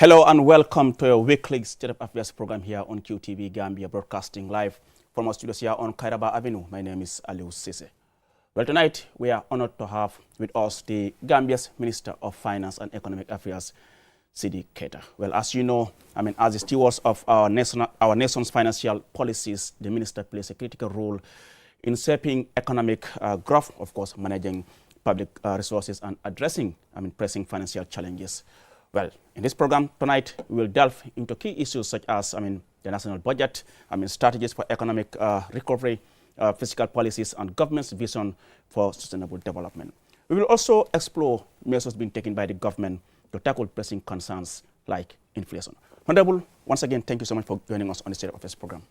Hello and welcome to your weekly State of Affairs program here on QTV Gambia, broadcasting live from our studios here on Kairaba Avenue. My name is Aliou Sise. Well, tonight we are honored to have with us the Gambia's Minister of Finance and Economic Affairs, Sidi Keita. Well, as you know, as the stewards of our nation's financial policies, the minister plays a critical role in shaping economic growth, of course, managing public resources and addressing pressing financial challenges. Well, in this program tonight, we will delve into key issues such as, the national budget, strategies for economic recovery, fiscal policies, and government's vision for sustainable development. We will also explore measures being taken by the government to tackle pressing concerns like inflation. Honorable, once again, thank you so much for joining us on the State of Affairs program.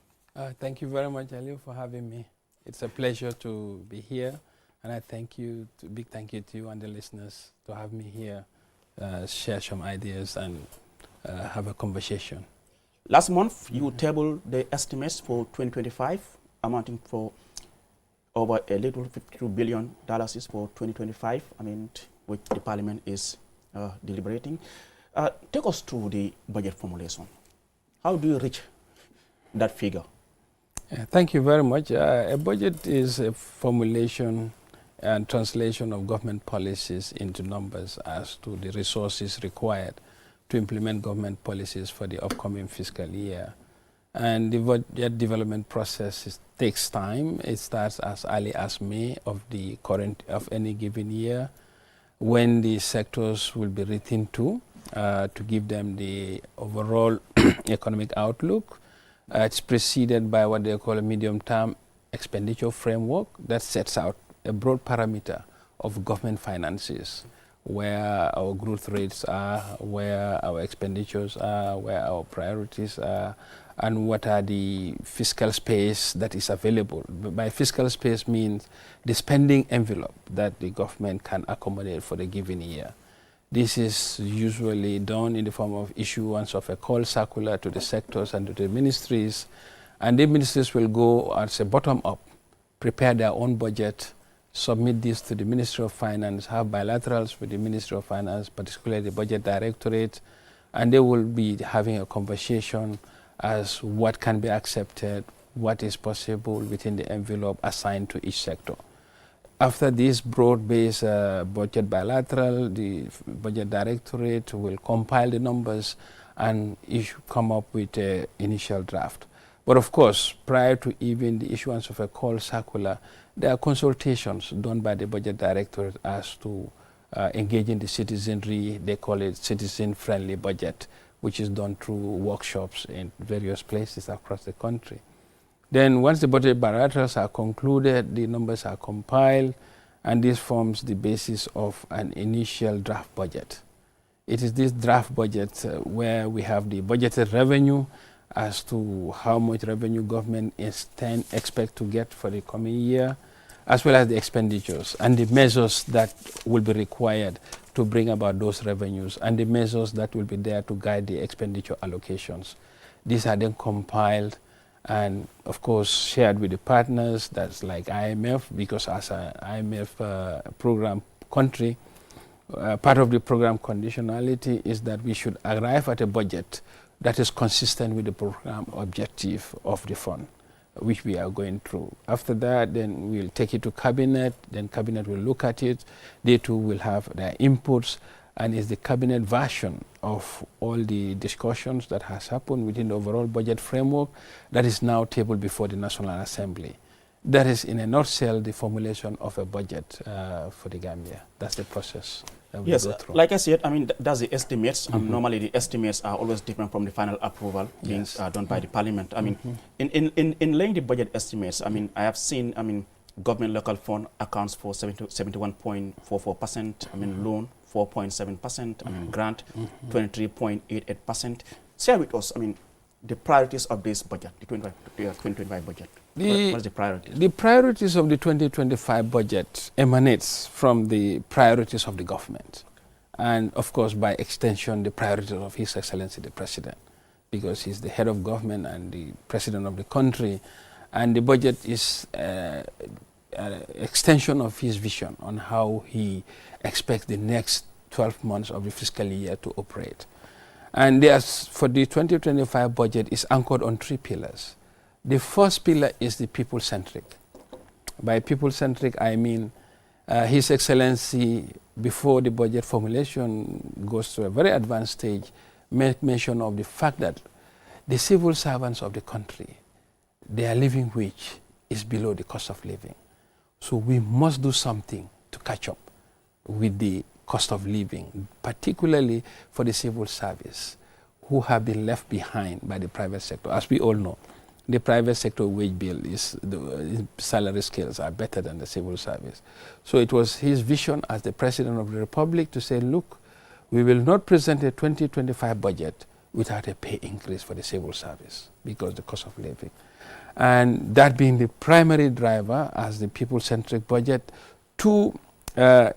Thank you very much, Aliou, for having me. It's a pleasure to be here, and I big thank you to you and the listeners to have me here. Share some ideas and have a conversation. Last month, you tabled the estimates for 2025, amounting for over a little $52 billion for 2025, which the Parliament is deliberating. Take us through the budget formulation. How do you reach that figure? Thank you very much. A budget is a formulation and translation of government policies into numbers as to the resources required to implement government policies for the upcoming fiscal year. And the budget development process takes time. It starts as early as May of any given year, when the sectors will be written to give them the overall economic outlook. It's preceded by what they call a medium-term expenditure framework that sets out a broad parameter of government finances, where our growth rates are, where our expenditures are, where our priorities are, and what are the fiscal space that is available. By fiscal space means the spending envelope that the government can accommodate for the given year. This is usually done in the form of issuance of a call circular to the sectors and to the ministries, and the ministries will go as a bottom-up, prepare their own budget, submit this to the Ministry of Finance, have bilaterals with the Ministry of Finance, particularly the Budget Directorate, and they will be having a conversation as what can be accepted, what is possible within the envelope assigned to each sector. After this broad-based budget bilateral, the Budget Directorate will compile the numbers and come up with an initial draft. But of course, prior to even the issuance of a call circular, there are consultations done by the Budget Directorate as to engaging the citizenry. They call it citizen-friendly budget, which is done through workshops in various places across the country. Then once the budget bilaterals are concluded, the numbers are compiled, and this forms the basis of an initial draft budget. It is this draft budget where we have the budgeted revenue as to how much revenue government expect to get for the coming year, as well as the expenditures and the measures that will be required to bring about those revenues and the measures that will be there to guide the expenditure allocations. These are then compiled and, of course, shared with the partners, that's like IMF, because as an IMF program country, part of the program conditionality is that we should arrive at a budget that is consistent with the program objective of the fund, which we are going through. After that, then we'll take it to Cabinet, then Cabinet will look at it. They too will have their inputs, and it's the Cabinet version of all the discussions that has happened within the overall budget framework that is now tabled before the National Assembly. That is, in a nutshell, the formulation of a budget for the Gambia. That's the process. Yes, like I said, that's the estimates. Normally, the estimates are always different from the final approval being done by the Parliament. In laying the budget estimates, I have seen, government local fund accounts for 71.44%. Loan 4.7%. Grant 23.88%. Share with us, the priorities of this budget, the 2025 budget. What is the priorities? The priorities of the 2025 budget emanates from the priorities of the government. And of course, by extension, the priorities of His Excellency the President, because he's the head of government and the president of the country. And the budget is an extension of his vision on how he expects the next 12 months of the fiscal year to operate. And for the 2025 budget is anchored on 3 pillars. The first pillar is the people-centric. By people-centric, I mean His Excellency, before the budget formulation goes to a very advanced stage, make mention of the fact that the civil servants of the country, their living wage is below the cost of living. So we must do something to catch up with the cost of living, particularly for the civil service, who have been left behind by the private sector. As we all know, the private sector wage bill the salary scales are better than the civil service. So it was his vision as the President of the Republic to say, look, we will not present a 2025 budget without a pay increase for the civil service because the cost of living. And that being the primary driver as the people-centric budget, that's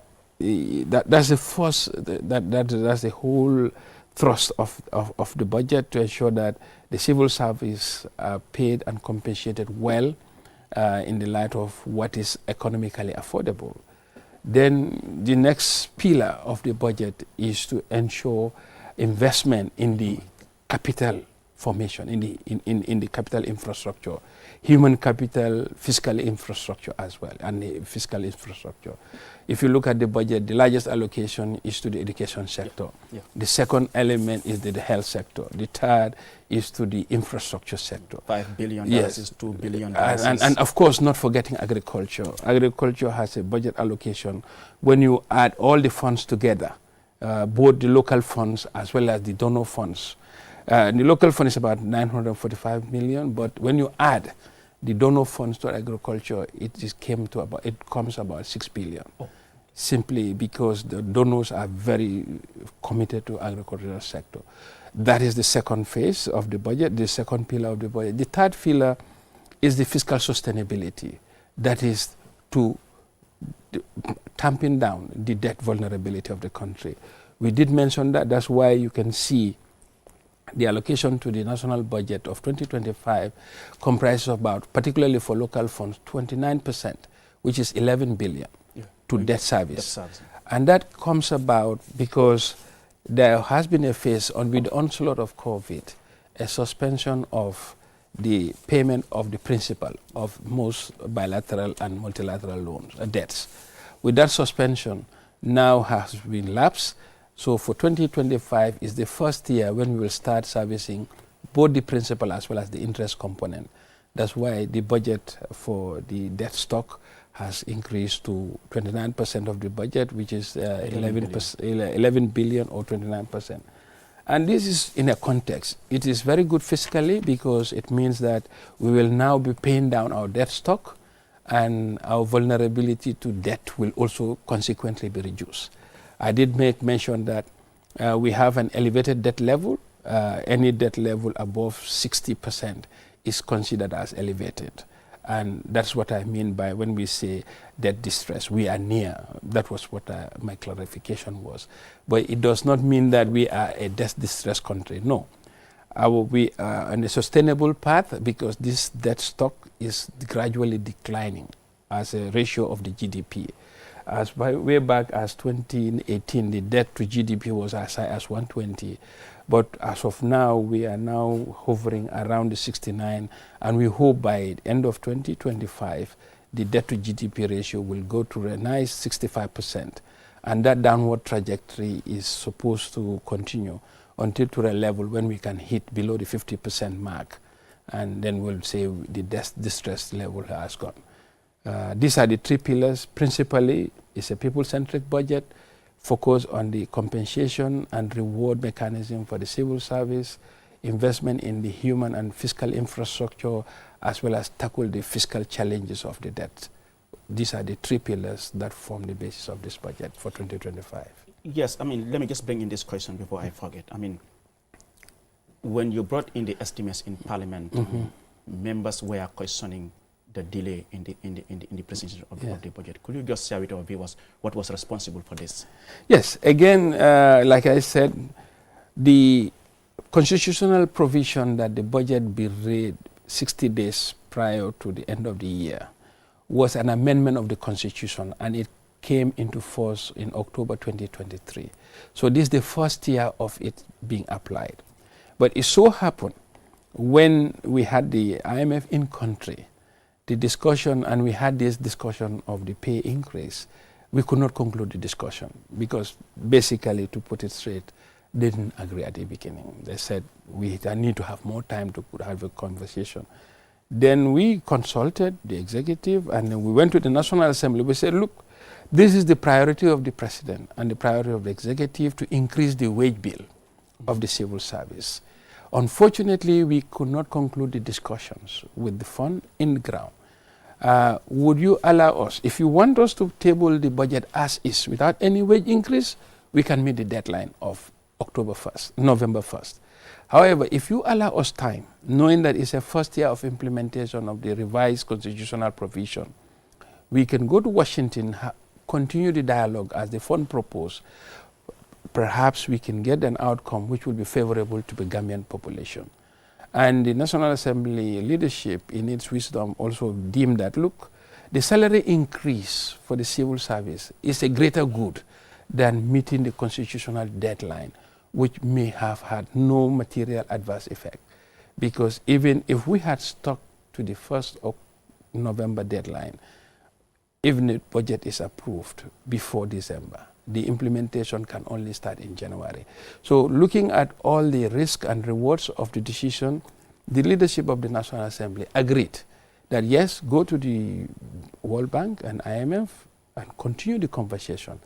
the first, that's the whole thrust of the budget, to ensure that the civil service are paid and compensated well in the light of what is economically affordable. Then the next pillar of the budget is to ensure investment in the capital formation, in the capital infrastructure, human capital, fiscal infrastructure as well, and the fiscal infrastructure. If you look at the budget, the largest allocation is to the education sector. Yeah. The second element is the health sector. The third is to the infrastructure sector. $5 billion yes. is $2 billion. And of course, not forgetting agriculture. Agriculture has a budget allocation. When you add all the funds together, both the local funds as well as the donor funds, the local fund is about 945 million, but when you add the donor funds to agriculture, it comes about 6 billion. Oh. Simply because the donors are very committed to agricultural sector. That is the second phase of the budget, the second pillar of the budget. The third pillar is the fiscal sustainability. That is to tamping down the debt vulnerability of the country. We did mention that. That's why you can see the allocation to the national budget of 2025 comprises about, particularly for local funds, 29%, which is 11 billion to debt service. And that comes about because there has been a phase with the onslaught of COVID, a suspension of the payment of the principal of most bilateral and multilateral loans, debts. With that suspension, now has been lapsed. So for 2025 is the first year when we will start servicing both the principal as well as the interest component. That's why the budget for the debt stock has increased to 29% of the budget, which is 11 billion or 29%. And this is in a context. It is very good fiscally because it means that we will now be paying down our debt stock, and our vulnerability to debt will also consequently be reduced. I did make mention that we have an elevated debt level. Any debt level above 60% is considered as elevated. And that's what I mean by when we say debt distress. We are near. That was what my clarification was. But it does not mean that we are a debt distressed country. No. We are on a sustainable path because this debt stock is gradually declining as a ratio of the GDP. As way back as 2018, the debt to GDP was as high as 120. But as of now, we are now hovering around the 69, and we hope by the end of 2025, the debt to GDP ratio will go to a nice 65%. And that downward trajectory is supposed to continue until to a level when we can hit below the 50% mark. And then we'll say the debt distress level has gone. These are the 3 pillars. Principally, it's a people-centric budget, focus on the compensation and reward mechanism for the civil service, investment in the human and fiscal infrastructure, as well as tackle the fiscal challenges of the debt. These are the 3 pillars that form the basis of this budget for 2025. Yes, I mean, let me just bring in this question before I forget. I mean, when you brought in the estimates in Parliament, members were questioning the delay in the presentation of the budget. Could you just share with our viewers what was responsible for this? Yes, again, like I said, the constitutional provision that the budget be read 60 days prior to the end of the year was an amendment of the Constitution, and it came into force in October 2023. So this is the first year of it being applied. But it so happened when we had the IMF in country, the discussion, and we had this discussion of the pay increase, we could not conclude the discussion because basically, to put it straight, they didn't agree at the beginning. They said we need to have more time to have a conversation. Then we consulted the executive and then we went to the National Assembly. We said, look, this is the priority of the president and the priority of the executive to increase the wage bill of the civil service. Unfortunately, we could not conclude the discussions with the fund in the ground. Would you allow us, if you want us to table the budget as is without any wage increase, we can meet the deadline of November 1st. However, if you allow us time, knowing that it's a first year of implementation of the revised constitutional provision, we can go to Washington, continue the dialogue as the fund proposed. Perhaps we can get an outcome which will be favorable to the Gambian population. And the National Assembly leadership, in its wisdom, also deemed that, look, the salary increase for the civil service is a greater good than meeting the constitutional deadline, which may have had no material adverse effect. Because even if we had stuck to the 1st of November deadline, even if the budget is approved before December, the implementation can only start in January. So looking at all the risks and rewards of the decision, the leadership of the National Assembly agreed that yes, go to the World Bank and IMF and continue the conversation.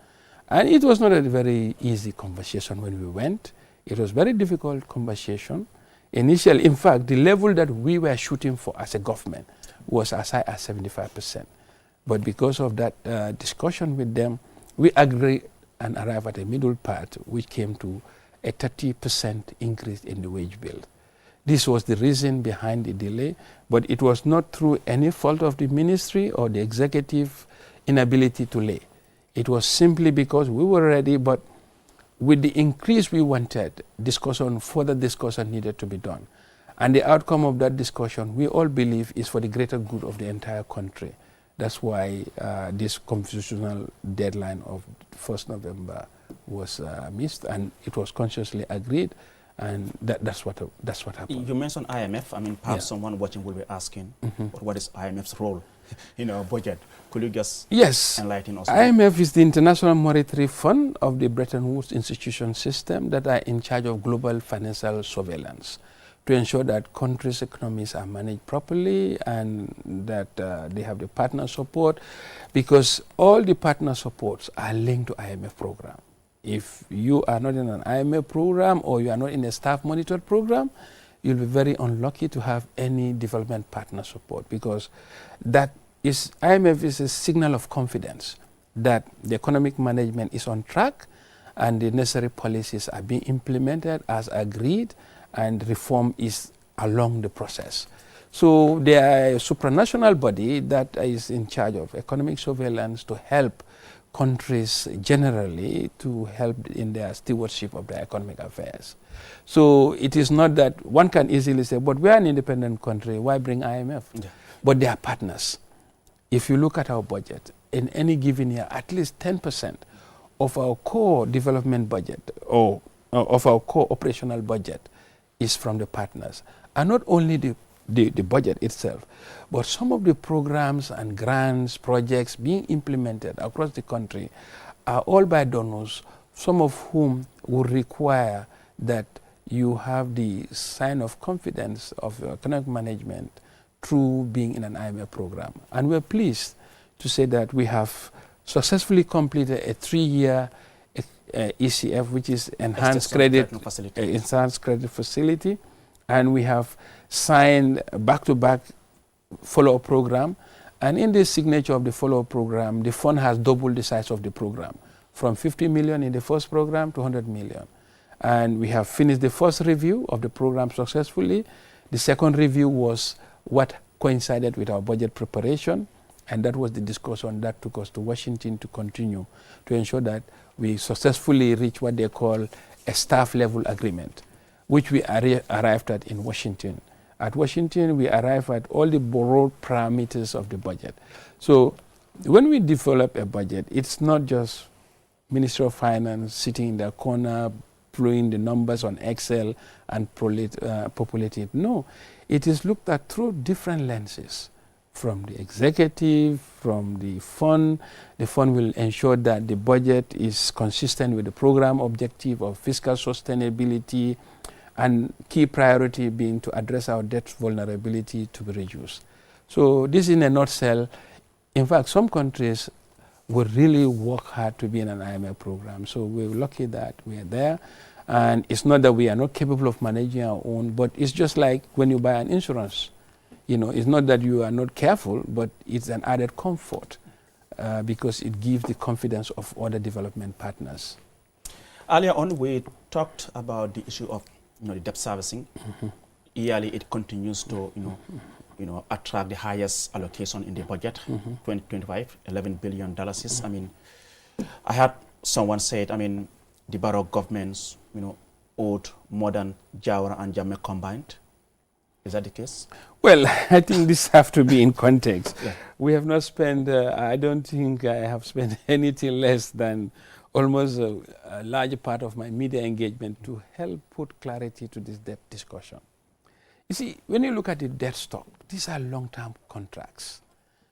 And it was not a very easy conversation when we went. It was very difficult conversation. Initially, in fact, the level that we were shooting for as a government was as high as 75%. But because of that discussion with them, we agreed and arrived at a middle part, which came to a 30% increase in the wage bill. This was the reason behind the delay, but it was not through any fault of the ministry or the executive inability to lay. It was simply because we were ready, but with the increase we wanted, further discussion needed to be done. And the outcome of that discussion, we all believe, is for the greater good of the entire country. That's why this constitutional deadline of 1st November was missed, and it was consciously agreed, and that's what happened. You mentioned IMF. I mean, perhaps someone watching will be asking, what is IMF's role in our budget? Could you just enlighten us? IMF is the International Monetary Fund of the Bretton Woods institution system that are in charge of global financial surveillance, to ensure that countries' economies are managed properly and that they have the partner support, because all the partner supports are linked to IMF program. If you are not in an IMF program or you are not in a staff monitored program, you'll be very unlucky to have any development partner support, because IMF is a signal of confidence that the economic management is on track and the necessary policies are being implemented as agreed, and reform is along the process. So they are a supranational body that is in charge of economic surveillance to help countries generally to help in their stewardship of their economic affairs. So it is not that one can easily say, but we are an independent country, why bring IMF? Yeah. But they are partners. If you look at our budget, in any given year, at least 10% of our core development budget or of our core operational budget is from the partners. And not only the budget itself, but some of the programs and grants, projects being implemented across the country are all by donors, some of whom will require that you have the sign of confidence of economic management through being in an IMF program. And we're pleased to say that we have successfully completed a 3-year ECF, which is enhanced credit facility, and we have signed back-to-back follow-up program. And in the signature of the follow-up program, the fund has doubled the size of the program, from 50 million in the first program to 100 million. And we have finished the first review of the program successfully. The second review was what coincided with our budget preparation, and that was the discussion that took us to Washington to continue to ensure that we successfully reach what they call a staff level agreement, which we arrived at in Washington. At Washington, we arrived at all the broad parameters of the budget. So when we develop a budget, it's not just Ministry of Finance sitting in the corner, plowing the numbers on Excel and populate it. No, it is looked at through different lenses. From the executive, from the fund. The fund will ensure that the budget is consistent with the program objective of fiscal sustainability, and key priority being to address our debt vulnerability to be reduced. So this in a nutshell. In fact, some countries would really work hard to be in an IMF program. So we're lucky that we are there. And it's not that we are not capable of managing our own, but it's just like when you buy an insurance. You know, it's not that you are not careful, but it's an added comfort because it gives the confidence of other development partners. Earlier on, we talked about the issue of the debt servicing. Yearly, it continues to attract the highest allocation in the budget. 2025, $11 billion. I mean, I had someone say it. I mean, the Barrow governments, owed more than Jawara and Jammeh combined. Is that the case? Well, I think this have to be in context. Yeah. We have not spent, I don't think I have spent anything less than almost a large part of my media engagement to help put clarity to this debt discussion. You see, when you look at the debt stock, these are long-term contracts.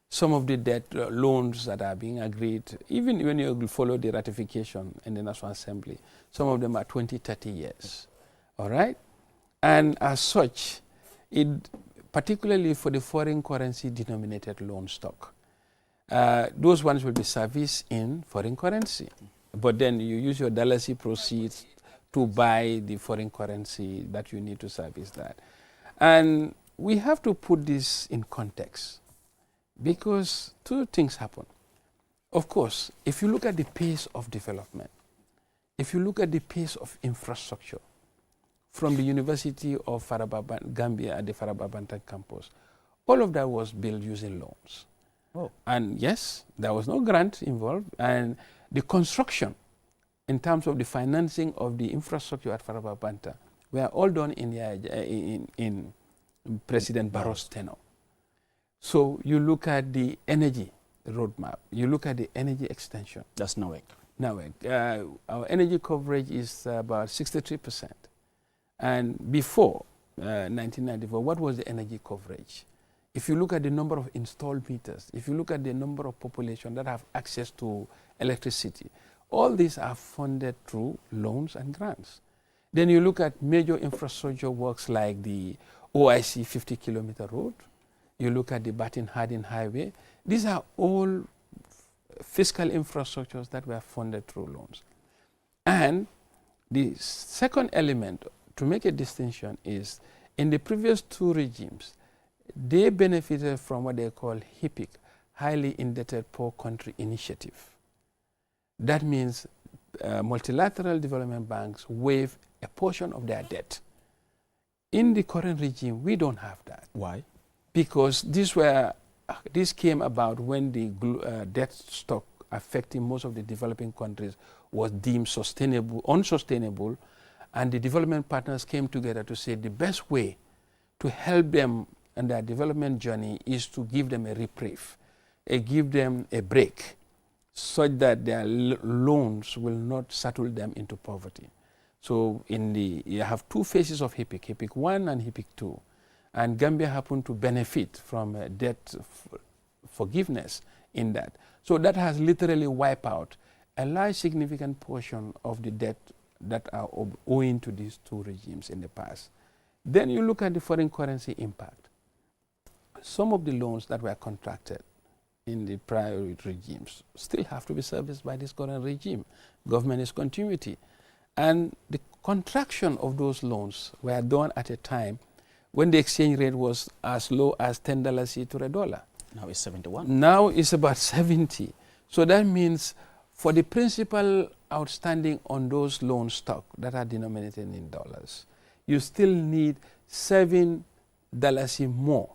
Some of the debt loans that are being agreed, even when you follow the ratification in the National Assembly, some of them are 20, 30 years. All right? And as such, particularly for the foreign currency denominated loan stock, those ones will be serviced in foreign currency. But then you use your dollar proceeds to buy the foreign currency that you need to service that. And we have to put this in context because two things happen. Of course, if you look at the pace of development, if you look at the pace of infrastructure, from the University of Gambia at the Farababanta campus, all of that was built using loans. Oh. And yes, there was no grant involved, and the construction in terms of the financing of the infrastructure at Farababanta were all done in President Barrow's tenure. So you look at the energy roadmap, you look at the energy extension. That's NAWEC. NAWEC. Our energy coverage is about 63%. And before 1994, what was the energy coverage? If you look at the number of installed meters, if you look at the number of population that have access to electricity, all these are funded through loans and grants. Then you look at major infrastructure works like the OIC 50-kilometer road, you look at the Batin-Hardin Highway, these are all fiscal infrastructures that were funded through loans. And the second element to make a distinction is, in the previous two regimes, they benefited from what they call HIPIC, Highly Indebted Poor Country Initiative. That means multilateral development banks waive a portion of their debt. In the current regime, we don't have that. Why? Because this came about when the debt stock affecting most of the developing countries was deemed unsustainable, and the development partners came together to say the best way to help them in their development journey is to give them a reprieve, give them a break, such that their loans will not settle them into poverty. So you have two phases of HIPIC, HIPIC 1 and HIPIC 2. And Gambia happened to benefit from debt forgiveness in that. So that has literally wiped out a large significant portion of the debt that are owing to these two regimes in the past. Then you look at the foreign currency impact. Some of the loans that were contracted in the prior regimes still have to be serviced by this current regime. Government is continuity. And the contraction of those loans were done at a time when the exchange rate was as low as $10 to a dollar. Now it's 71. Now it's about 70. So that means for the principal outstanding on those loan stock that are denominated in dollars, you still need $7 more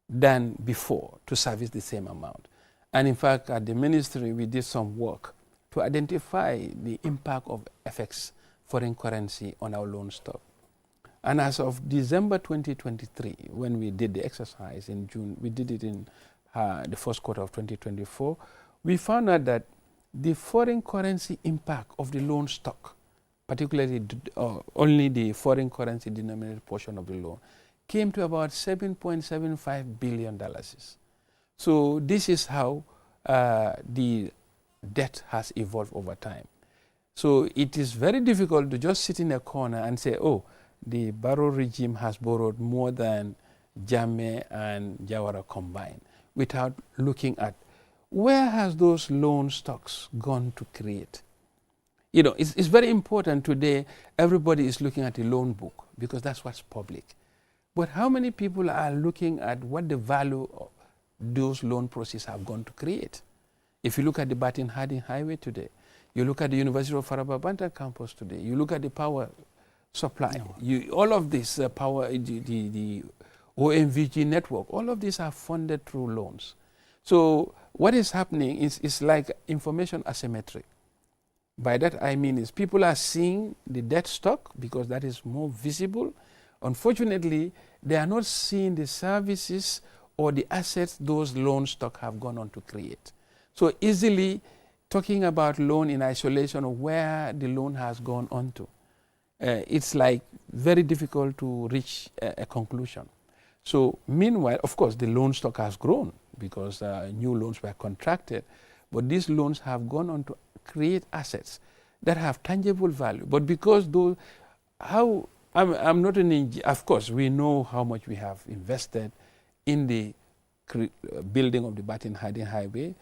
than before to service the same amount. And in fact, at the ministry, we did some work to identify the impact of FX, foreign currency, on our loan stock. And as of December 2023, when we did the exercise in June, we did it in the first quarter of 2024, we found out that the foreign currency impact of the loan stock, particularly only the foreign currency denominated portion of the loan, came to about $7.75 billion. So this is how the debt has evolved over time. So it is very difficult to just sit in a corner and say, oh, the Barrow regime has borrowed more than Jammeh and Jawara combined, without looking at where has those loan stocks gone to create. You know, it's very important today. Everybody is looking at the loan book because that's what's public. But how many people are looking at what the value of those loan proceeds have gone to create? If you look at the Batin Harding Highway today, you look at the University of Faraba Bantan campus today, you look at the power supply, all of this power, the OMVG network, all of these are funded through loans. So what is happening is like information asymmetry. By that I mean is people are seeing the debt stock because that is more visible. Unfortunately, they are not seeing the services or the assets those loan stock have gone on to create. So easily talking about loan in isolation of where the loan has gone on to, it's like very difficult to reach a conclusion. So meanwhile, of course, the loan stock has grown because new loans were contracted, but these loans have gone on to create assets that have tangible value. But because those, I'm not an engineer, of course, we know how much we have invested in the building of the Batin Harding Highway,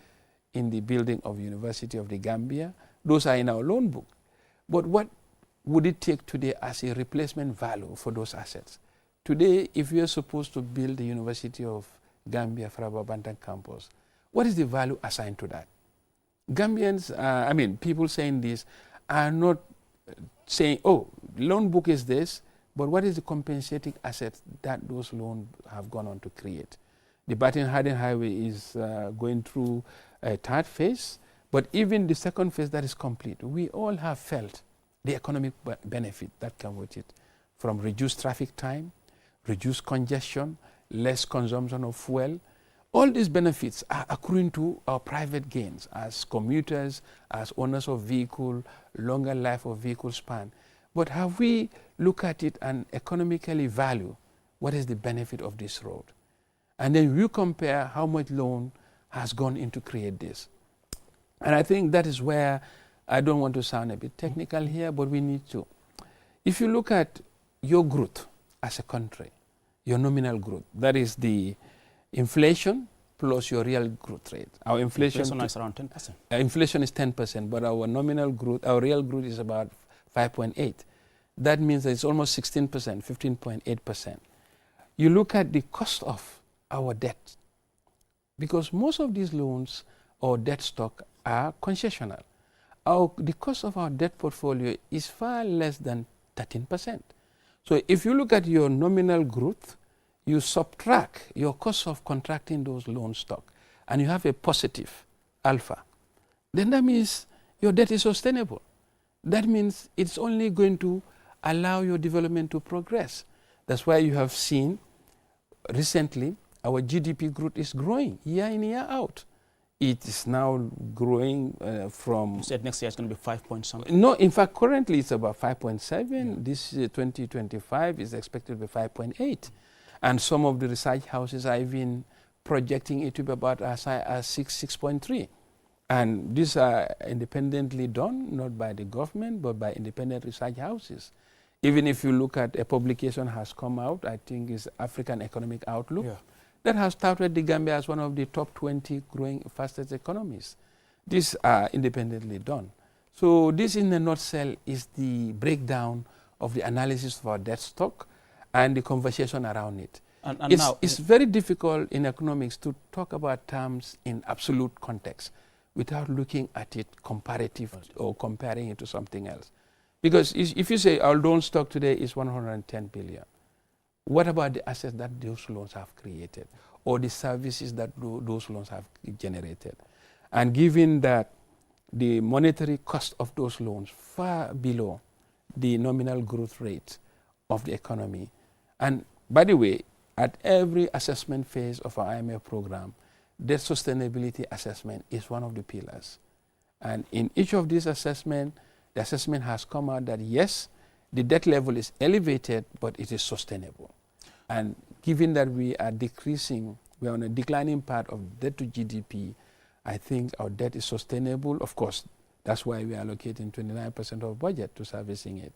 in the building of University of the Gambia. Those are in our loan book. But what would it take today as a replacement value for those assets? Today, if we are supposed to build the University of Gambia Faraba Bantan campus, what is the value assigned to that? Gambians, people saying this are not saying, oh, loan book is this, but what is the compensating assets that those loans have gone on to create? The Batin Harding Highway is going through a third phase, but even the second phase that is complete, we all have felt the economic benefit that comes with it, from reduced traffic time, reduced congestion, less consumption of fuel. All these benefits are accruing to our private gains as commuters, as owners of vehicle, longer life of vehicle span. But have we looked at it and economically value what is the benefit of this road? And then we compare how much loan has gone in to create this. And I think that is where, I don't want to sound a bit technical here, but we need to. If you look at your growth as a country, your nominal growth, that is the inflation plus your real growth rate. Our inflation is around 10%. Inflation is 10%, but our nominal growth, our real growth is about 5.8. That means that it's almost 16%, 15.8%. You look at the cost of our debt, because most of these loans or debt stock are concessional. The cost of our debt portfolio is far less than 13%. So if you look at your nominal growth, you subtract your cost of contracting those loan stock, and you have a positive alpha, then that means your debt is sustainable. That means it's only going to allow your development to progress. That's why you have seen recently our GDP growth is growing year in, year out. It is now growing from... You said next year it's going to be 5 point something? No, in fact, currently it's about 5.7. Yeah. This 2025 is expected to be 5.8. And some of the research houses are even projecting it to be about as high as 6.3. And these are independently done, not by the government, but by independent research houses. Even if you look at a publication has come out, I think is African Economic Outlook, that has touted the Gambia as one of the top 20 growing fastest economies. These are independently done. So this, in a nutshell, is the breakdown of the analysis of our debt stock and the conversation around it. And now it's very difficult in economics to talk about terms in absolute context without looking at it comparative or comparing it to something else. Because if you say our loan stock today is 110 billion, what about the assets that those loans have created or the services that those loans have generated? And given that the monetary cost of those loans far below the nominal growth rate of the economy. And by the way, at every assessment phase of our IMF program, debt sustainability assessment is one of the pillars. And in each of these assessments, the assessment has come out that yes, the debt level is elevated, but it is sustainable. And given that we are decreasing, we are on a declining path of debt to GDP, I think our debt is sustainable. Of course, that's why we are allocating 29% of budget to servicing it.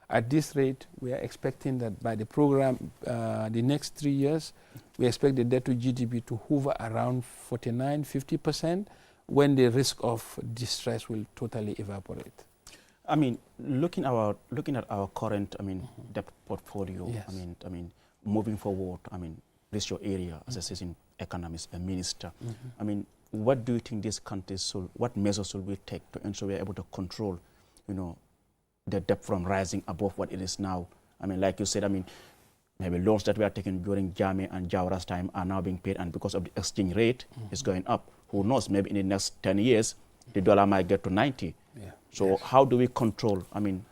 At this rate, we are expecting that by the program, the next 3 years, we expect the debt to GDP to hover around 49, 50%, when the risk of distress will totally evaporate. I mean, looking at our current, debt portfolio. Yes. I mean, moving forward. I mean, this is your area as a seasoned economist, a minister. I mean, what do you think these countries should? What measures should we take to ensure we are able to control, the debt from rising above what it is now? I mean, like you said, I mean, maybe loans that we are taking during Jame and Jawara's time are now being paid, and because of the exchange rate is going up. Who knows? Maybe in the next 10 years, the dollar might get to 90. Yeah. So Yes. how do we control? I mean,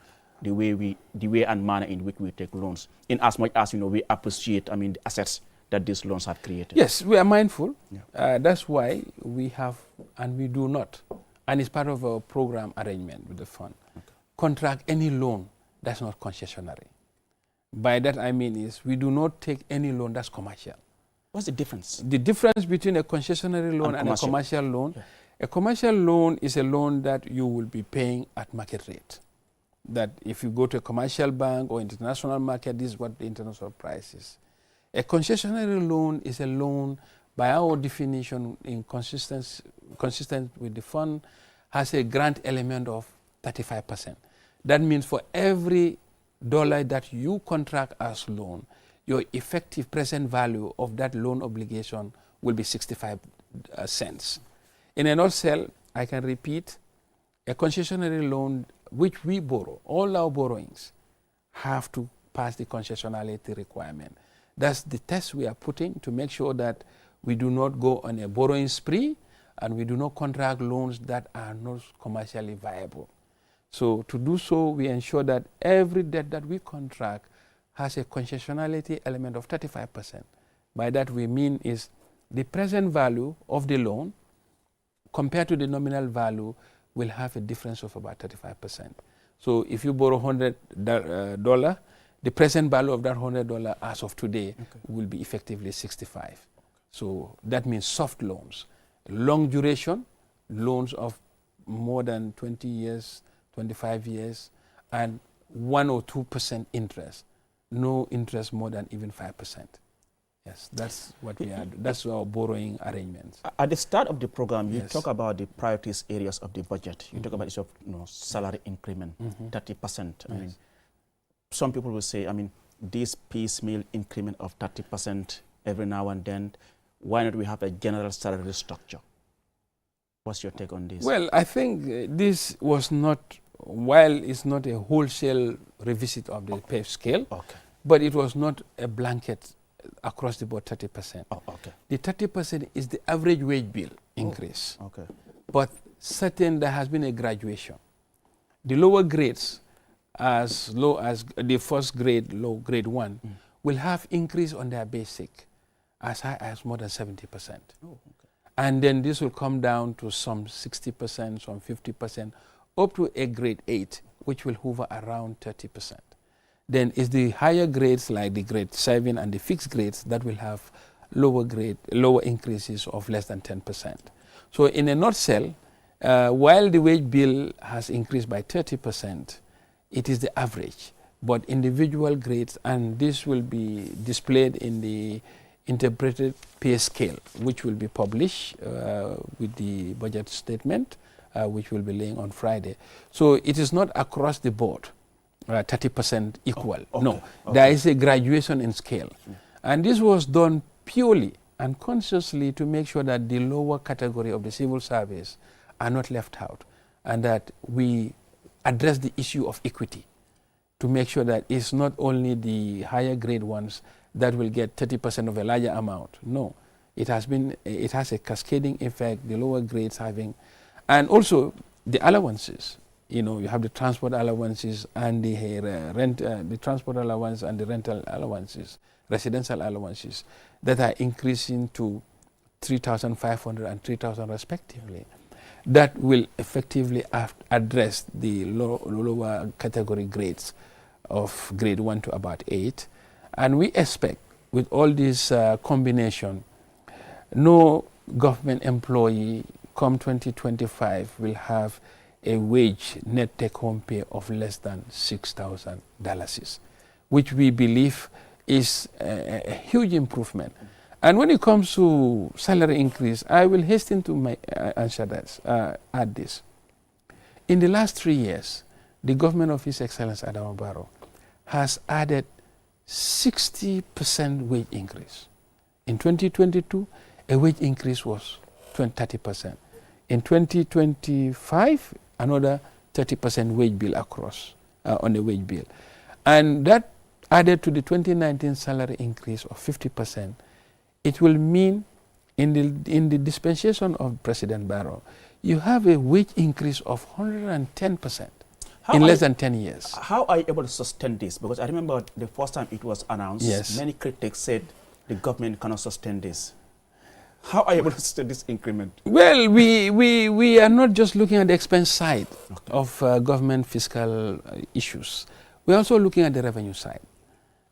the way and manner in which we take loans, in as much as we appreciate, the assets that these loans have created. Yes, we are mindful. Yeah. That's why we have, and we do not, and it's part of our program arrangement with the fund, contract any loan that's not concessionary. By that I mean is we do not take any loan that's commercial. What's the difference? The difference between a concessionary loan and a commercial loan, a commercial loan is a loan that you will be paying at market rate. That if you go to a commercial bank or international market, this is what the international price is. A concessionary loan is a loan, by our definition, consistent with the fund, has a grant element of 35%. That means for every dollar that you contract as loan, your effective present value of that loan obligation will be 65 cents. In a nutshell, I can repeat, a concessionary loan which we borrow, all our borrowings have to pass the concessionality requirement. That's the test we are putting to make sure that we do not go on a borrowing spree and we do not contract loans that are not commercially viable. So to do so, we ensure that every debt that we contract has a concessionality element of 35%. By that we mean is the present value of the loan compared to the nominal value will have a difference of about 35%. So if you borrow $100, the present value of that $100 as of today will be effectively 65. So that means soft loans, long duration, loans of more than 20 years, 25 years, and 1 or 2% interest. No interest more than even 5%. Yes, that's what we are. That's our borrowing arrangements. At the start of the program, you Yes. talk about the priorities areas of the budget. You talk about issue of salary increment, 30%. I mean, some people will say, this piecemeal increment of 30% every now and then, why not we have a general salary structure? What's your take on this? Well, I think this was not, while it's not a wholesale revisit of the pay scale, but it was not a blanket across the board 30%. The 30% is the average wage bill increase. But certain there has been a graduation. The lower grades, as low as the first grade, low grade 1, will have increase on their basic as high as more than 70%. And then this will come down to some 60%, some 50%, up to a grade 8, which will hover around 30%. Then it's the higher grades like the grade 7 and the fixed grades that will have lower increases of less than 10%. So in a nutshell, while the wage bill has increased by 30%, it is the average, but individual grades, and this will be displayed in the interpreted pay scale, which will be published with the budget statement, which will be laying on Friday. So it is not across the board 30% equal. There is a graduation in scale. And this was done purely and consciously to make sure that the lower category of the civil service are not left out, and that we address the issue of equity to make sure that it's not only the higher grade ones that will get 30% of a larger amount. No, it has a cascading effect, the lower grades having, and also the allowances. You have the transport allowances and the the transport allowance and the rental allowances, residential allowances that are increasing to 3,500 and 3,000 respectively. That will effectively address the lower category grades of grade 1 to about 8. And we expect with all this combination, no government employee come 2025 will have a wage net take-home pay of less than $6,000, which we believe is a huge improvement. And when it comes to salary increase, I will hasten to answer this, add this. In the last 3 years, the government of His Excellency Adama Barrow has added 60% wage increase. In 2022, a wage increase was 30%. In 2025, another 30% wage bill across on the wage bill. And that added to the 2019 salary increase of 50%, it will mean in the dispensation of President Barrow, you have a wage increase of 110% in less than 10 years. How are you able to sustain this? Because I remember the first time it was announced, yes, many critics said the government cannot sustain this. How are you able to sustain this increment? Well, we are not just looking at the expense side of government fiscal issues. We are also looking at the revenue side.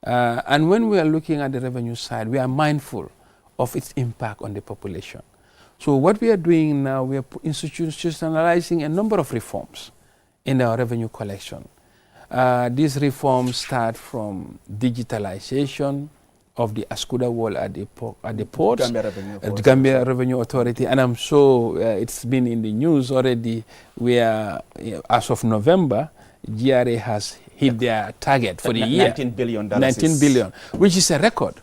And when we are looking at the revenue side, we are mindful of its impact on the population. So what we are doing now, we are institutionalizing a number of reforms in our revenue collection. These reforms start from digitalization of the Ascuda wall at the ports, Gambia Revenue Authority, and I'm sure it's been in the news already, where as of November, GRA has hit their target for the year. $19 billion. $19 billion, which is a record.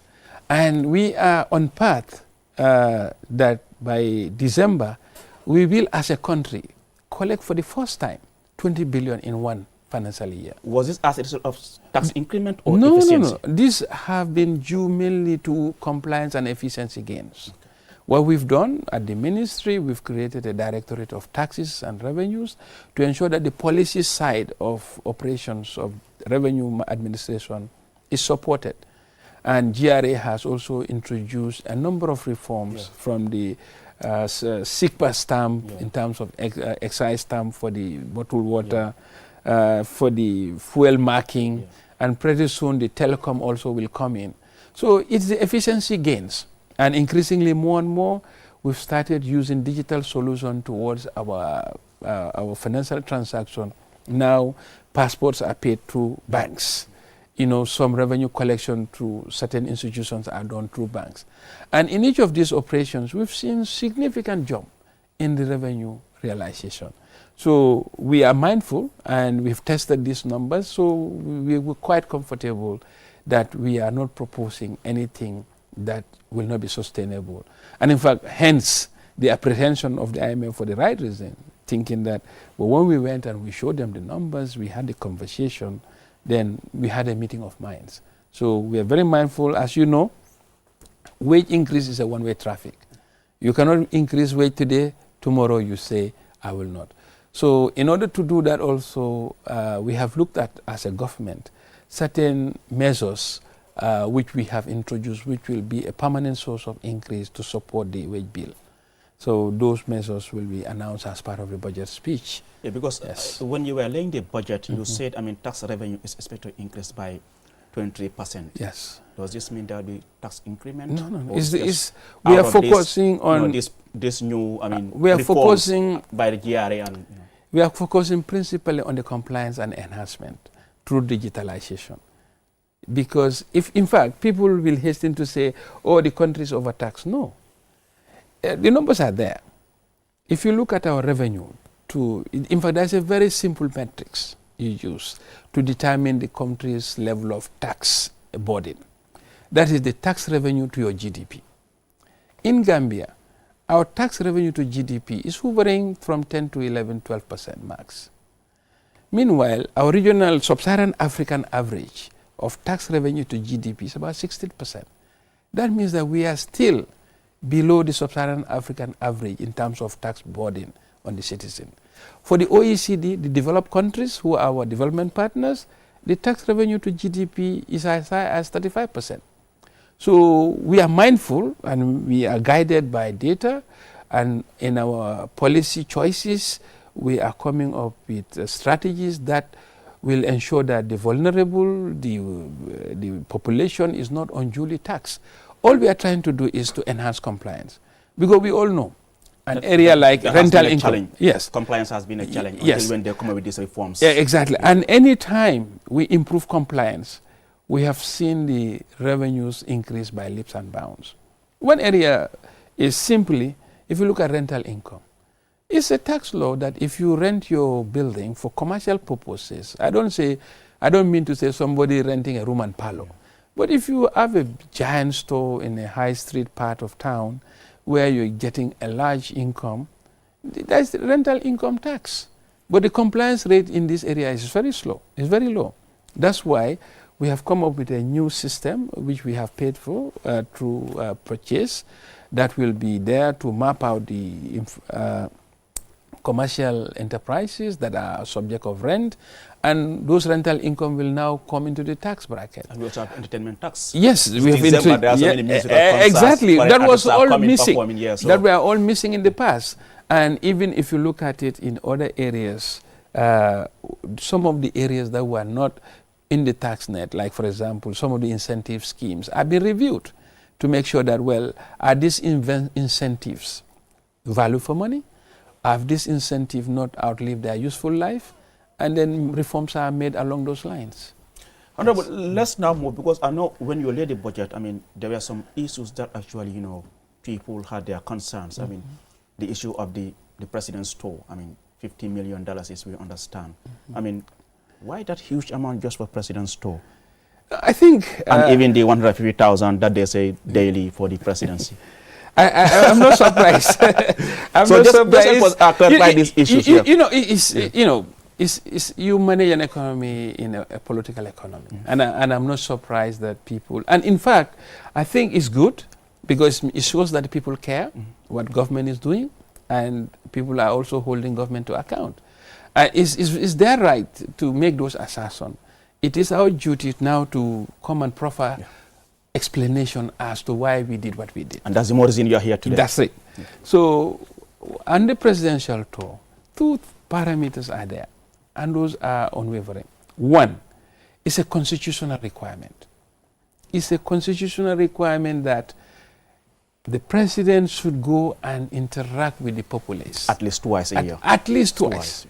And we are on path that by December, we will, as a country, collect for the first time 20 billion in one financial year. Was this as a result of tax increment or efficiency? No. These have been due mainly to compliance and efficiency gains. Okay. What we've done at the ministry, we've created a directorate of taxes and revenues to ensure that the policy side of operations of revenue administration is supported. And GRA has also introduced a number of reforms from the SIGPA stamp in terms of excise stamp for the bottled water, for the fuel marking, and pretty soon the telecom also will come in. So it's the efficiency gains. And increasingly more and more, we've started using digital solution towards our financial transaction. Now, passports are paid through banks. You know, some revenue collection through certain institutions are done through banks. And in each of these operations, we've seen significant jump in the revenue realization. So we are mindful, and we've tested these numbers, so we were quite comfortable that we are not proposing anything that will not be sustainable. And in fact, hence the apprehension of the IMF for the right reason, thinking that, well, when we went and we showed them the numbers, we had the conversation, then we had a meeting of minds. So we are very mindful. As you know, wage increase is a one-way traffic. You cannot increase wage today, tomorrow you say, I will not. So in order to do that also, we have looked at, as a government, certain measures which we have introduced, which will be a permanent source of increase to support the wage bill. So those measures will be announced as part of the budget speech. Yeah, because when you were laying the budget, you said, tax revenue is expected to increase by 23%. Yes. Does this mean there will be tax increment? No. We are focusing on this new, we are focusing by the GRA and. We are focusing principally on the compliance and enhancement through digitalization. Because if, in fact, people will hasten to say, oh, the country is overtaxed. No. The numbers are there. If you look at our revenue, in fact, there's a very simple metrics you use to determine the country's level of tax burden. That is the tax revenue to your GDP. In Gambia, our tax revenue to GDP is hovering from 10 to 11, 12% max. Meanwhile, our regional sub-Saharan African average of tax revenue to GDP is about 16%. That means that we are still below the sub-Saharan African average in terms of tax burden on the citizen. For the OECD, the developed countries who are our development partners, the tax revenue to GDP is as high as 35%. So we are mindful and we are guided by data, and in our policy choices, we are coming up with strategies that will ensure that the vulnerable, the population is not unduly taxed. All we are trying to do is to enhance compliance, because we all know an area like rental income. Yes, compliance has been a challenge yes. until when they come up with these reforms. Yeah, exactly. And any time we improve compliance, we have seen the revenues increase by leaps and bounds. One area is simply, if you look at rental income, it's a tax law that if you rent your building for commercial purposes, I don't mean to say somebody renting a room and parlor, but if you have a giant store in a high street part of town where you're getting a large income, that's the rental income tax. But the compliance rate in this area is very slow, it's very low. That's why we have come up with a new system which we have paid for through purchase, that will be there to map out the commercial enterprises that are subject of rent, and those rental income will now come into the tax bracket. And we also have entertainment tax. Yes, we have exactly. That was all missing. Here, so. That were all missing in the past. And even if you look at it in other areas, some of the areas that were not in the tax net, like for example, some of the incentive schemes, have been reviewed to make sure that, well, are these incentives value for money? Have this incentive not outlived their useful life? And then reforms are made along those lines. Honorable, let's now move, because I know when you laid the budget, I mean, there were some issues that actually, you know, people had their concerns. I mean, the issue of the president's tour, I mean, $50 million is, we understand. I mean, why that huge amount just for president's tour? I think... and even the 150,000 that they say daily for the presidency. I'm not surprised. I'm so not just surprised. clarify these issues. You know, you manage an economy in a political economy, and I'm not surprised that people. And in fact, I think it's good because it shows that people care what government is doing, and people are also holding government to account. It's their right to make those assertions. It is our duty now to come and proffer explanation as to why we did what we did. And that's the more reason you're here today. That's it. Yeah. So, on the presidential tour, two parameters are there, and those are unwavering. One, it's a constitutional requirement. It's a constitutional requirement that the president should go and interact with the populace. At least twice a year. At least twice.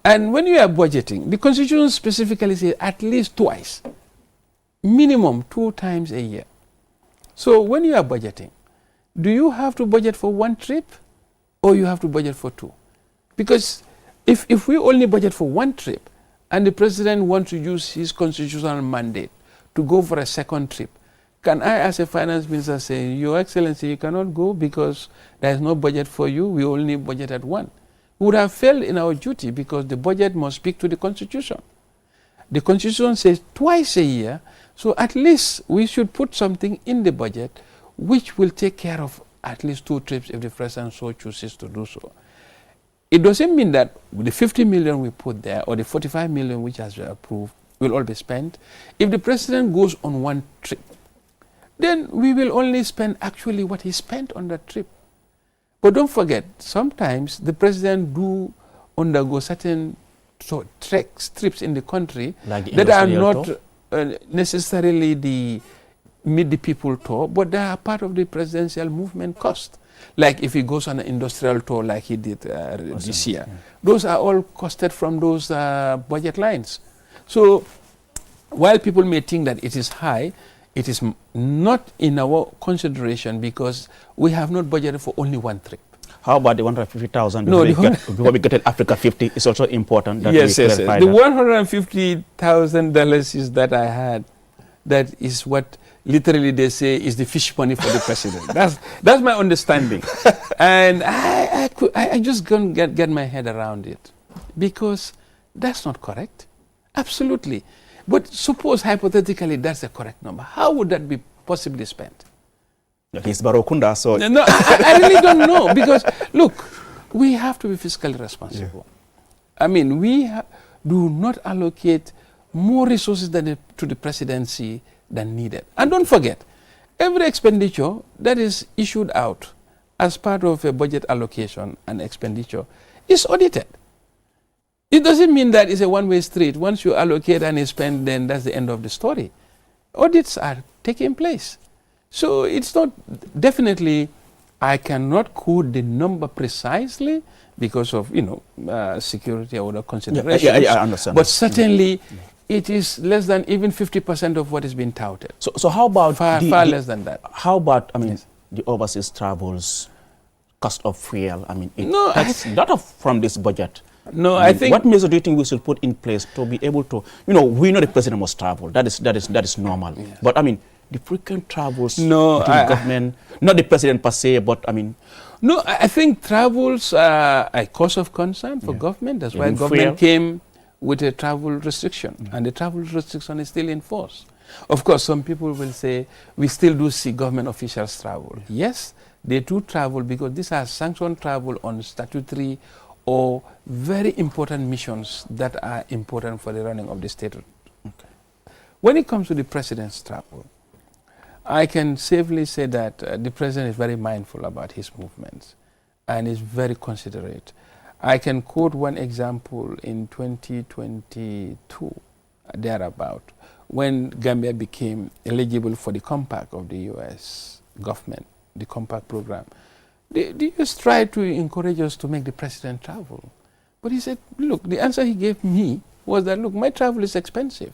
And when you are budgeting, the Constitution specifically says at least twice. Minimum 2 times a year. So when you are budgeting, do you have to budget for 1 trip or you have to budget for 2? Because if we only budget for 1 trip and the president wants to use his constitutional mandate to go for a 2nd trip, can I as a finance minister say, Your Excellency, you cannot go because there is no budget for you, we only budget at 1? We would have failed in our duty because the budget must speak to the Constitution. The Constitution says twice a year, so at least we should put something in the budget which will take care of at least 2 trips if the president so chooses to do so. It doesn't mean that the 50 million we put there or the 45 million which has been approved will all be spent. If the president goes on 1 trip, then we will only spend actually what he spent on that trip. But don't forget, sometimes the president do undergo certain trips in the country like that are not necessarily the meet the people tour, but they are part of the presidential movement cost. Like if he goes on an industrial tour like he did this year. Those are all costed from those budget lines. So while people may think that it is high, it is not in our consideration because we have not budgeted for only 1 trip. How about the 150,000 before we get to Africa 50? It's also important that yes, we yes, clarify the that. $150,000 is that I had. That is what literally they say is the fish money for the president. That's my understanding, and I just can't get my head around it because that's not correct. Absolutely, but suppose hypothetically that's a correct number. How would that be possibly spent? He's Barokunda, so no, I really don't know because look, we have to be fiscally responsible. Yeah. I mean, we do not allocate more resources to the presidency than needed. And don't forget, Every expenditure that is issued out as part of a budget allocation and expenditure is audited. It doesn't mean that it's a one-way street. Once you allocate and you spend, then that's the end of the story. Audits are taking place. So it's not, definitely, I cannot quote the number precisely because of, security or other considerations. Yeah, I understand. But certainly, it is less than even 50% of what is being touted. So how about far less than that? How about, the overseas travels, cost of fuel? It No, takes a lot of from this budget. No, I think. What measure do you think we should put in place to be able to, we know the president must travel. That is normal. Yes. But the frequent travels no, to the government, not the president per se, but No, I think travels are a cause of concern for government. That's why government came with a travel restriction, and the travel restriction is still in force. Of course, some people will say we still do see government officials travel. Yes, they do travel because these are sanctioned travel on statutory or very important missions that are important for the running of the state. Okay. When it comes to the president's travel, I can safely say that the president is very mindful about his movements and is very considerate. I can quote one example in 2022, thereabout, when Gambia became eligible for the compact of the U.S. government, the compact program. The U.S. tried to encourage us to make the president travel. But he said, look, the answer he gave me was that, look, my travel is expensive.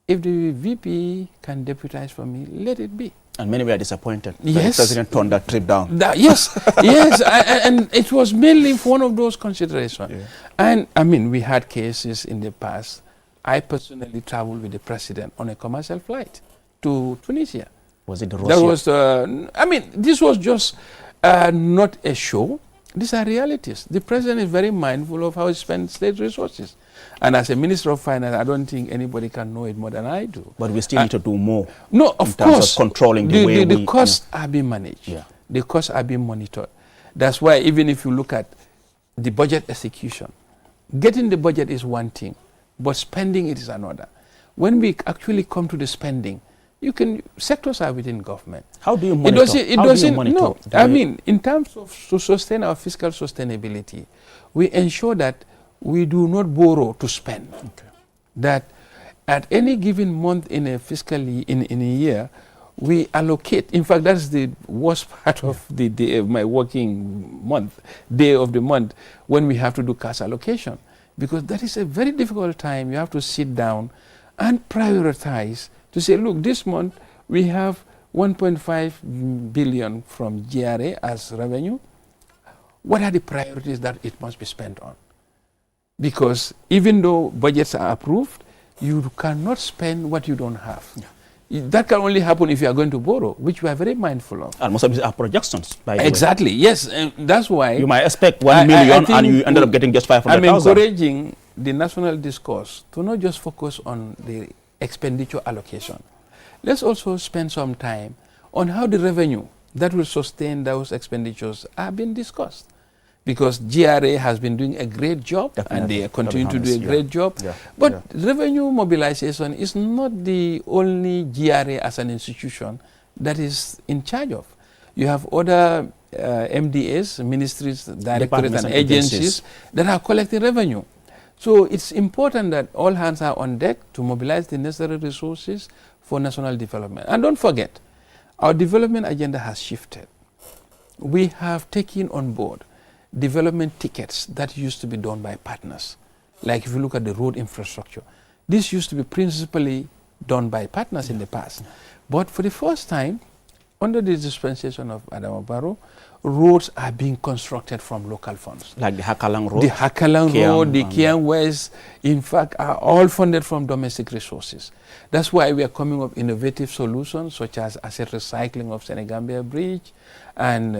If the VP can deputize for me, let it be. And many were disappointed. Yes. The president turned that trip down. Yes, yes, and it was mainly one of those considerations. Yeah. And we had cases in the past. I personally traveled with the president on a commercial flight to Tunisia. Was it Russia? That was, this was just not a show. These are realities. The president is very mindful of how he spends state resources. And as a Minister of Finance, I don't think anybody can know it more than I do. But we still need to do more. No, of course. In terms of controlling the way the costs are being managed. Yeah. The costs are being monitored. That's why even if you look at the budget execution, getting the budget is one thing, but spending it is another. When we actually come to the spending, sectors are within government. How do you monitor? In terms of to sustain our fiscal sustainability, we ensure that we do not borrow to spend. Okay. That at any given month in a fiscal in a year, we allocate. In fact, that's the worst part of the day of my working day of the month, when we have to do cash allocation. Because that is a very difficult time. You have to sit down and prioritize to say, look, this month we have 1.5 billion from GRA as revenue. What are the priorities that it must be spent on? Because even though budgets are approved, you cannot spend what you don't have. Yeah. That can only happen if you are going to borrow, which we are very mindful of. And most of these are projections, by the way. Exactly, yes. And that's why you might expect 1 million and you ended up getting just 500,000. I'm encouraging the national discourse to not just focus on the expenditure allocation. Let's also spend some time on how the revenue that will sustain those expenditures are being discussed. Because GRA has been doing a great job, and they continue to do a great job. Yeah. But revenue mobilization is not the only GRA as an institution that is in charge of. You have other MDAs, ministries, directorates, and agencies that are collecting revenue. So it's important that all hands are on deck to mobilize the necessary resources for national development. And don't forget, our development agenda has shifted. We have taken on board development tickets that used to be done by partners. Like if you look at the road infrastructure, this used to be principally done by partners in the past. But for the first time, under the dispensation of Adama Barrow, roads are being constructed from local funds. Like the Hakalang Road? The Hakalang Road, the Kiang West, in fact, are all funded from domestic resources. That's why we are coming up with innovative solutions such as asset recycling of Senegambia Bridge and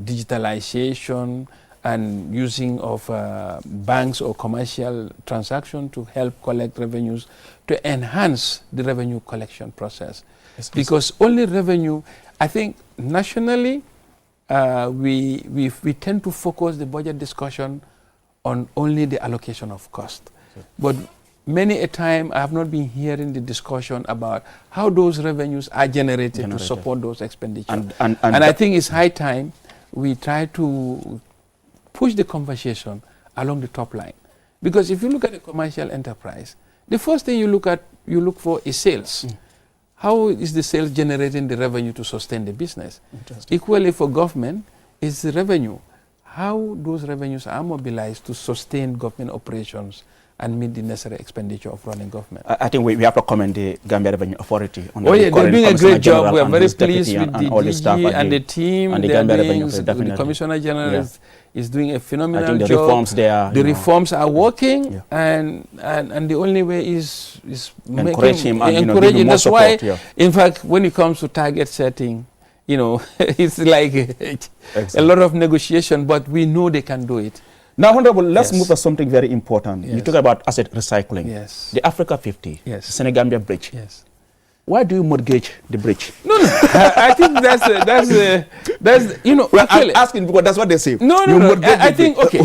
digitalization and using of banks or commercial transactions to help collect revenues to enhance the revenue collection process. Yes, because only revenue, I think nationally, we tend to focus the budget discussion on only the allocation of cost. Okay. But many a time I have not been hearing the discussion about how those revenues are generated to support those expenditures. And I think it's high time we try to push the conversation along the top line. Because if you look at a commercial enterprise, the first thing you look for is sales. How is the sales generating the revenue to sustain the business? Equally for government, is the revenue. How those revenues are mobilized to sustain government operations and meet the necessary expenditure of running government. I think we have to commend the Gambia Revenue Authority. On they're doing a great job. We are very pleased with the DG and the team. And the Commissioner General is doing a phenomenal job. The reforms there. The reforms are working, and the only way is encourage him and encourage him. That's support, why, in fact, when it comes to target setting, it's like a lot of negotiation, but we know they can do it. Now, Honorable, let's move to something very important. You talk about asset recycling. Yes. The Africa 50, Senegambia Bridge. Yes. Why do you mortgage the bridge? No. I think that's I'm asking because that's what they say. No. I think, okay,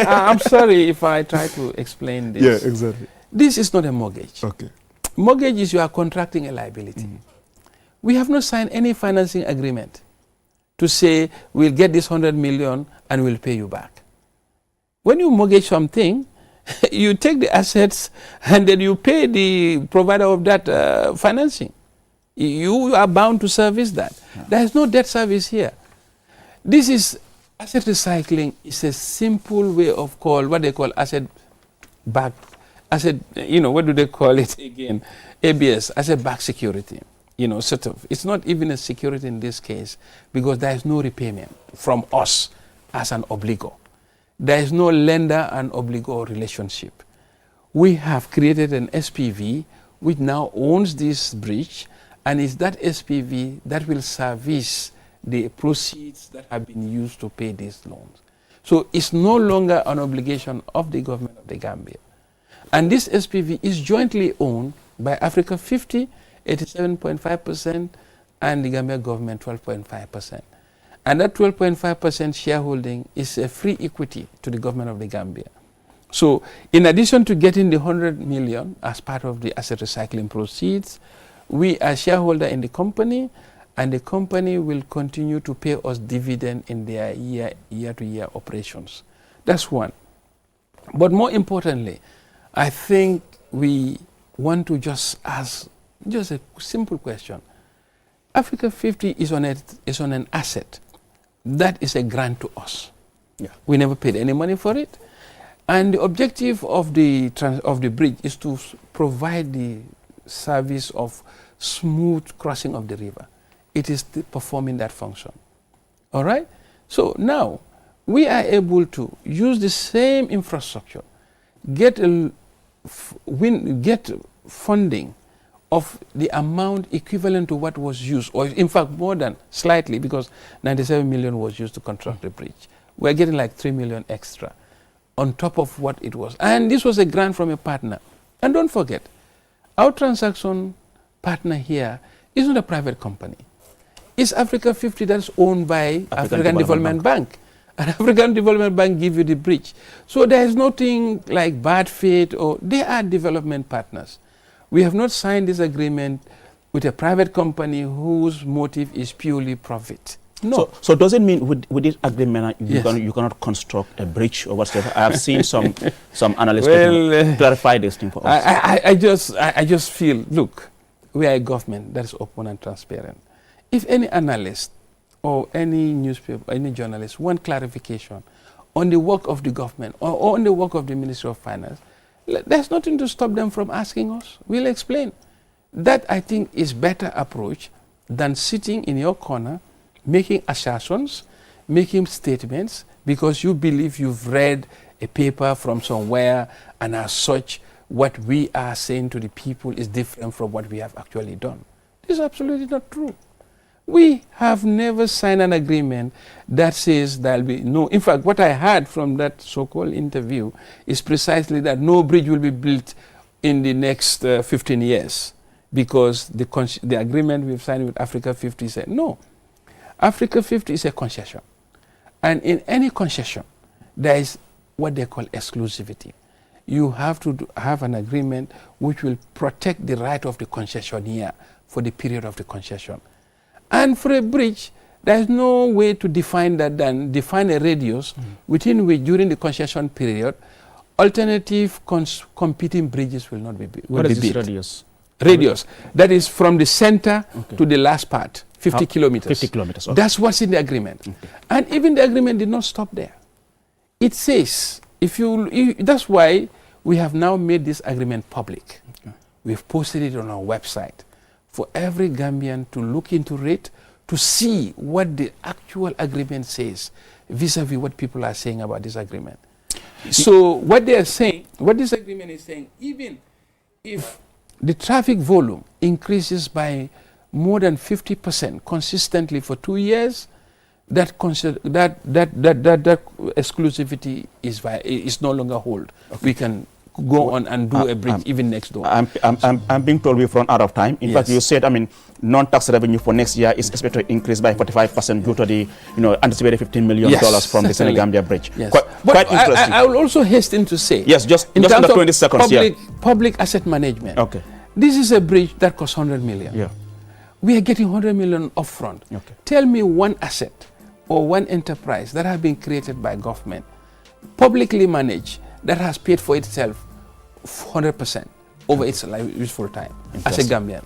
I'm sorry if I try to explain this. Yeah, exactly. This is not a mortgage. Okay. Mortgage is you are contracting a liability. We have not signed any financing agreement to say we'll get this 100 million and we'll pay you back. When you mortgage something, you take the assets and then you pay the provider of that financing. You are bound to service that. There is no debt service here. This is asset recycling. Is a simple way of what they call asset back. Asset, what do they call it again? ABS, asset back security. Sort of. It's not even a security in this case because there is no repayment from us as an obligor. There is no lender and obligor relationship. We have created an SPV which now owns this bridge, and it's that SPV that will service the proceeds that have been used to pay these loans. So it's no longer an obligation of the government of the Gambia. And this SPV is jointly owned by Africa 50, 87.5%, and the Gambia government 12.5%. And that 12.5% shareholding is a free equity to the government of the Gambia. So in addition to getting the 100 million as part of the asset recycling proceeds, we are shareholder in the company, and the company will continue to pay us dividend in their year-to-year operations. That's one. But more importantly, I think we want to just ask just a simple question. Africa 50 is on an asset that is a grant to us. Yeah. We never paid any money for it. And the objective of the bridge is to provide the service of smooth crossing of the river. It is performing that function. All right? So now we are able to use the same infrastructure, get funding of the amount equivalent to what was used, or in fact more than slightly, because 97 million was used to construct the bridge. We're getting like 3 million extra on top of what it was. And this was a grant from a partner. And don't forget, our transaction partner here is not a private company. It's Africa 50 that's owned by African Development Bank. And African Development Bank give you the bridge. So there is nothing like bad faith, or they are development partners. We have not signed this agreement with a private company whose motive is purely profit. No. So does it mean with this agreement you cannot construct a bridge or whatever? I have seen some analysts clarify this thing for us. I just feel, look, we are a government that is open and transparent. If any analyst or any newspaper, any journalist want clarification on the work of the government or on the work of the Ministry of Finance, there's nothing to stop them from asking us. We'll explain. That, I think, is better approach than sitting in your corner, making assertions, making statements, because you believe you've read a paper from somewhere, and as such, what we are saying to the people is different from what we have actually done. This is absolutely not true. We have never signed an agreement that says there'll be no. In fact, what I heard from that so-called interview is precisely that no bridge will be built in the next 15 years because the agreement we've signed with Africa 50 said no. Africa 50 is a concession. And in any concession, there is what they call exclusivity. you have to have an agreement which will protect the right of the concessionaire for the period of the concession. And for a bridge, there is no way to define that than define a radius within which, during the concession period, alternative competing bridges will not be built. What is this radius? Radius. That is from the center to the last part, 50 kilometers. 50 kilometers. Okay. That's what's in the agreement. Okay. And even the agreement did not stop there. It says, that's why we have now made this agreement public. Okay. We've posted it on our website for every Gambian to look into it, to see what the actual agreement says vis-a-vis what people are saying about this agreement. So what they are saying, what this agreement is saying, even if the traffic volume increases by more than 50% consistently for 2 years, that exclusivity is no longer hold. Okay. We can go on and do a bridge even next door. I'm being told we've run out of time. In fact, you said, non-tax revenue for next year is expected to increase by 45% due to the, anticipated $15 million from the Senegambia Bridge. Yes. Quite interesting. I will also hasten to say, yes, just under 20 seconds. Public asset management. Okay. This is a bridge that costs 100 million. Yeah. We are getting 100 million upfront. Okay. Tell me one asset or one enterprise that has been created by government, publicly managed, that has paid for itself 100% over its useful time as a Gambian.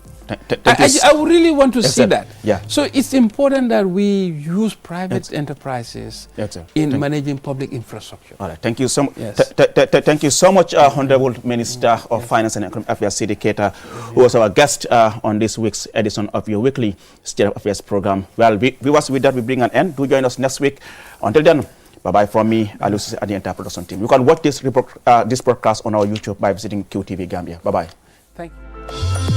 I would really want to see that. Yeah. So it's important that we use private enterprises in managing public infrastructure. All right. Thank you so much. Yes. Thank you so much, Honorable Minister of Finance and Economic Affairs, Sidi Keita, who was our guest on this week's edition of your weekly State of Affairs program. Well, viewers, with that, we bring an end. Do join us next week. Until then, bye-bye from me, Alusi, and the entire production team. You can watch this broadcast on our YouTube by visiting QTV Gambia. Bye-bye. Thank you.